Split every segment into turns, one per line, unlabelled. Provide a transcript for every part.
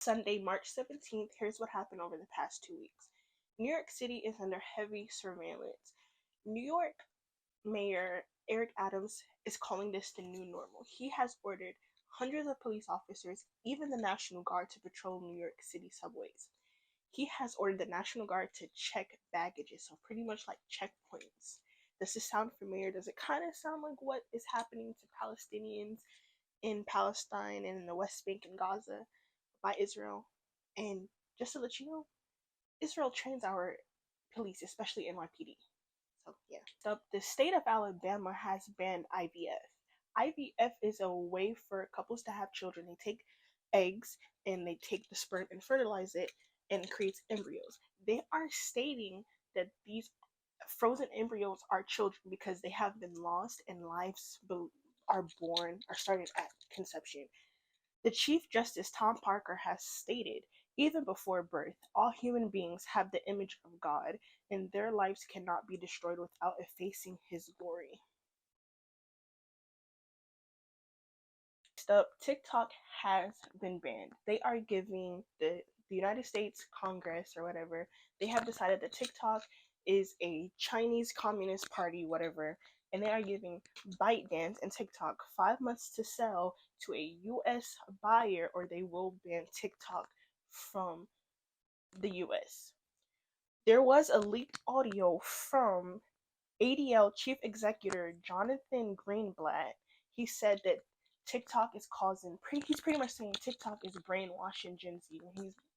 Sunday, March 17th, here's what happened over the past 2 weeks. New York City is under heavy surveillance. New York Mayor Eric Adams is calling this the new normal. He has ordered hundreds of police officers, even the National Guard, to patrol New York City subways. He has ordered the National Guard to check baggages, so pretty much like checkpoints. Does this sound familiar? Does it kind of sound like what is happening to Palestinians in Palestine and in the West Bank and Gaza by Israel? And just to let you know, Israel trains our police, especially NYPD. So yeah, the state of Alabama has banned IVF. IVF is a way for couples to have children. They take eggs and they take the sperm and fertilize it, and it creates embryos. They are stating that these frozen embryos are children because they have been lost and lives are started at conception. The Chief Justice Tom Parker has stated, even before birth, all human beings have the image of God, and their lives cannot be destroyed without effacing his glory. Next up, TikTok has been banned. They are giving the United States Congress or whatever, they have decided that TikTok is a Chinese Communist Party, whatever, and they are giving ByteDance and TikTok 5 months to sell to a US buyer, or they will ban TikTok from the US. There was a leaked audio from ADL Chief Executive Jonathan Greenblatt. He said that TikTok is he's pretty much saying TikTok is brainwashing Gen Z.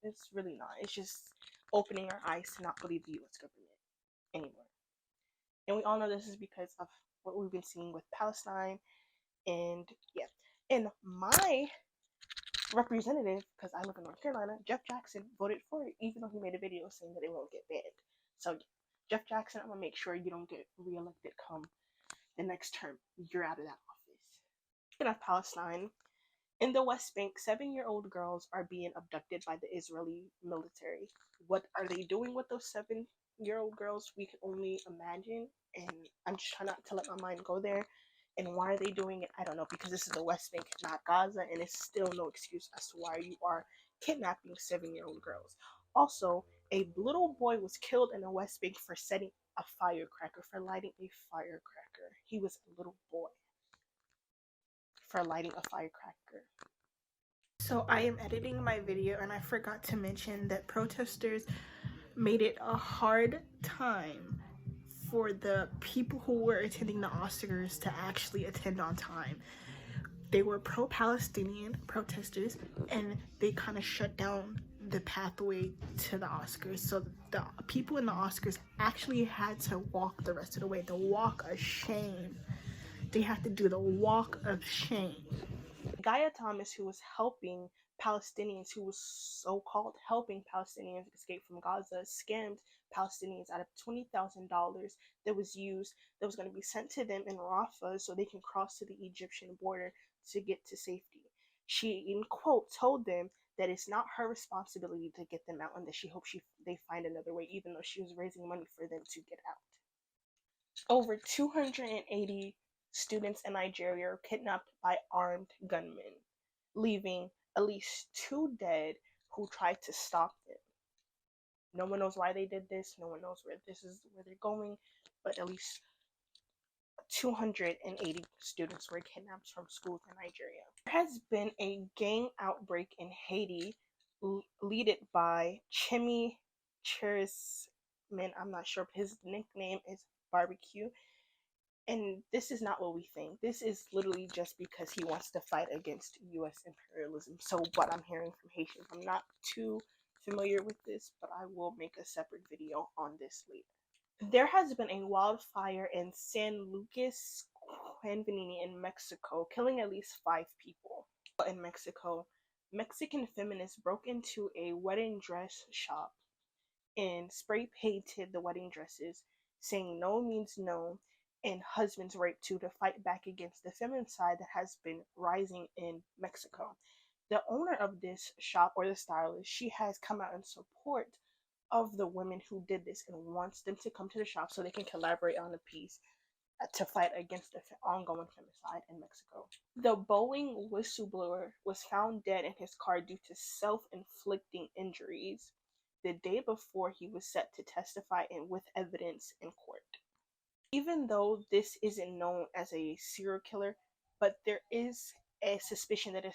It's really not. It's just opening our eyes to not believe the US government anymore. And we all know this is because of what we've been seeing with Palestine. And yeah. And my representative, because I live in North Carolina, Jeff Jackson, voted for it, even though he made a video saying that it won't get banned. So Jeff Jackson, I'm gonna make sure you don't get reelected come the next term. You're out of that office. Speaking of Palestine, in the West Bank, 7-year-old girls are being abducted by the Israeli military. What are they doing with those 7-year-old girls? We can only imagine, and I'm just trying not to let my mind go there. And why are they doing it? I don't know, because this is the West Bank, not Gaza, and it's still no excuse as to why you are kidnapping 7-year-old girls. Also, a little boy was killed in the West Bank for setting a firecracker, for lighting a firecracker. He was a little boy for lighting a firecracker. So I am editing my video and I forgot to mention that protesters made it a hard time for the people who were attending the Oscars to actually attend on time. They were pro-Palestinian protesters and they kind of shut down the pathway to the Oscars. So the people in the Oscars actually had to walk the rest of the way, the walk of shame. They had to do the walk of shame. Gaia Thomas, who was helping Palestinians, who was so-called helping Palestinians escape from Gaza, scammed Palestinians out of $20,000 that was going to be sent to them in Rafah so they can cross to the Egyptian border to get to safety. She, in quote, told them that it's not her responsibility to get them out and that she hopes they find another way, even though she was raising money for them to get out. Over 280 students in Nigeria were kidnapped by armed gunmen, leaving at least 2 dead who tried to stop them. No one knows why they did this. No one knows where they're going, but at least 280 students were kidnapped from schools in Nigeria. There has been a gang outbreak in Haiti, led by Chimmy Cherisman. I'm not sure, but his nickname is Barbecue. And this is not what we think. This is literally just because he wants to fight against US imperialism. So what I'm hearing from Haitians, I'm not too familiar with this, but I will make a separate video on this later. There has been a wildfire in San Lucas Quinvanini in Mexico, killing at least 5 people. In Mexico, Mexican feminists broke into a wedding dress shop and spray painted the wedding dresses, saying no means no, and husbands rape too, to fight back against the feminicide that has been rising in Mexico. The owner of this shop, or the stylist, she has come out in support of the women who did this and wants them to come to the shop so they can collaborate on a piece. to fight against the ongoing femicide in Mexico. The Boeing whistleblower was found dead in his car due to self-inflicting injuries the day before he was set to testify with evidence in court. Even though this isn't known as a serial killer, but there is a suspicion that a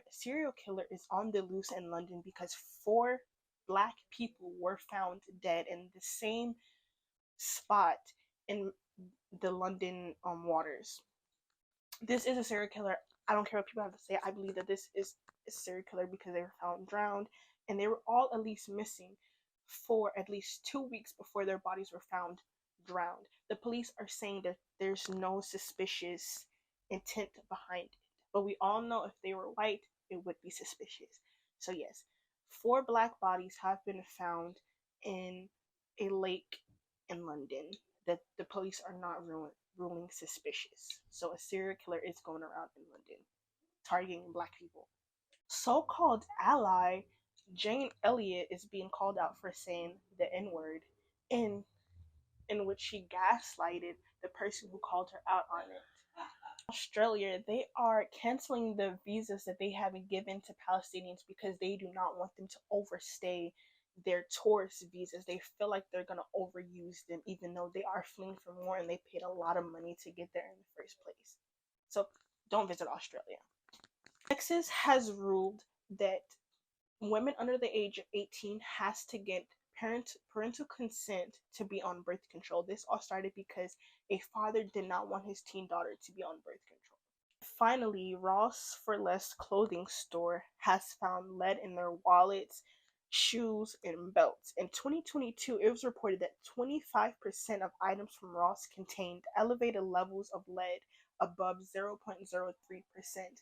serial killer is on the loose in London because 4 black people were found dead in the same spot in the London waters. This is a serial killer. I don't care what people have to say. I believe that this is a serial killer because they were found drowned, and they were all at least missing for at least 2 weeks before their bodies were found drowned. The police are saying that there's no suspicious intent behind it, but we all know if they were white, it would be suspicious. So yes, 4 black bodies have been found in a lake in London that the police are not ruling suspicious. So a serial killer is going around in London targeting black people. So-called ally Jane Elliott is being called out for saying the N-word in which she gaslighted the person who called her out on it. Australia, they are canceling the visas that they haven't given to Palestinians because they do not want them to overstay their tourist visas. They feel like they're going to overuse them, even though they are fleeing from war and they paid a lot of money to get there in the first place. So don't visit Australia. Texas has ruled that women under the age of 18 has to get parental consent to be on birth control. This all started because a father did not want his teen daughter to be on birth control. Finally, Ross for Less clothing store has found lead in their wallets, shoes, and belts. In 2022, it was reported that 25% of items from Ross contained elevated levels of lead above 0.03%,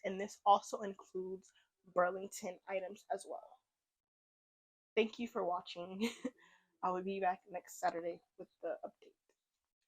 and this also includes Burlington items as well. Thank you for watching. I will be back next Saturday with the update.